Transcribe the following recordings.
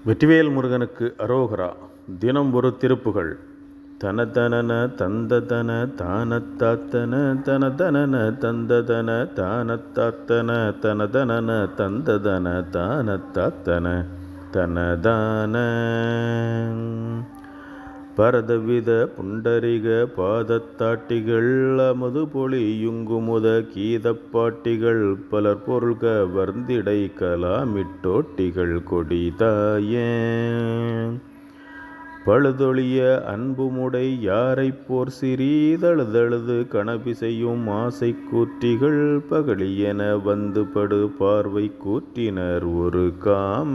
வெற்றிவேல் முருகனுக்கு அரோகரா. தினம் ஒரு திருப்புகள். தனதனன தந்ததன தானத்தாத்தன தனதனன தந்ததன தானத்தாத்தன தனதனன தந்ததன தானத்தாத்தன தனதான பரதவித புண்டரிக பாதத்தாட்டிகள் அமுது பொழியுங்குமுத கீதப்பாட்டிகள் பலர் பொருள்க வர்ந்திடை கலாமிட்டோட்டிகள் கொடிதாயே பழுதொழிய அன்புமுடை யாரை போர் சிறீதழுதழுது கணபிசையும் ஆசை கூற்றிகள் பகழியென வந்து படு பார்வை கூற்றினர் ஒரு காம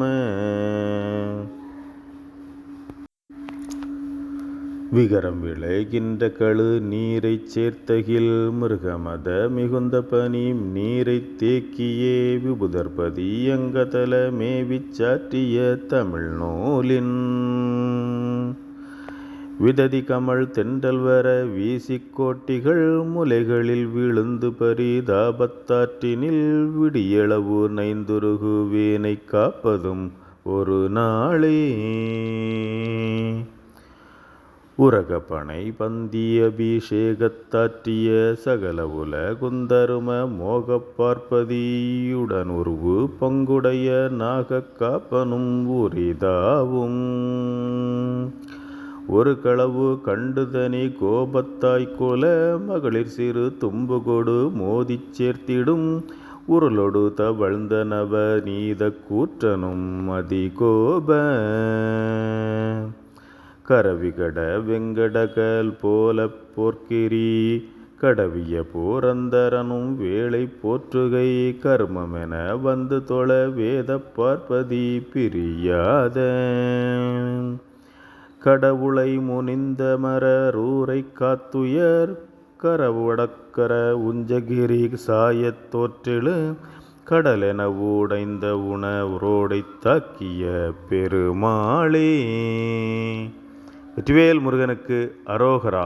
விகரம் விளைகின்ற கழு நீரைச் சேர்த்தகில் மிருகமத மிகுந்த பனி நீரைத் தேக்கியே விபுதர்பதி அங்கதல மேவிச் சாற்றிய தமிழ் நூலின் விததி கமல் தென்றல் வர வீசிக்கோட்டிகள் முலைகளில் விழுந்து பரிதாபத்தாற்றினில் விடியளவு நைந்துருகு வேனை காப்பதும் ஒரு நாளே உரகப்பனை பந்தி அபிஷேகத்தாற்றிய சகல உலகுந்தரும மோகப் பார்ப்பதியுடன் உருவு பங்குடைய நாகக் காப்பனும் உரிதாவும் ஒரு களவு கண்டுதனி கோபத்தாய் கொல மகளிர் சிறு தும்புகொடு மோதிச் சேர்த்திடும் உருளொடு தவழ்ந்த நவ நீத கூற்றனும் அதிகோப கரவிகட வெங்கடகல் போல போர்க்கிரி கடவிய போரந்தரனும் வேளை போற்றுகை கர்மமென வந்து தொழ வேத பார்ப்பதி பிரியாத கடவுளை முனிந்த மரரூரை காத்துயர் கரவுடக்கர உஞ்சகிரி சாயத் தோற்றெழு கடலென ஊடைந்த உணரோடை தாக்கிய பெருமாளே. வெற்றிவேல் முருகனுக்கு அரோகரா.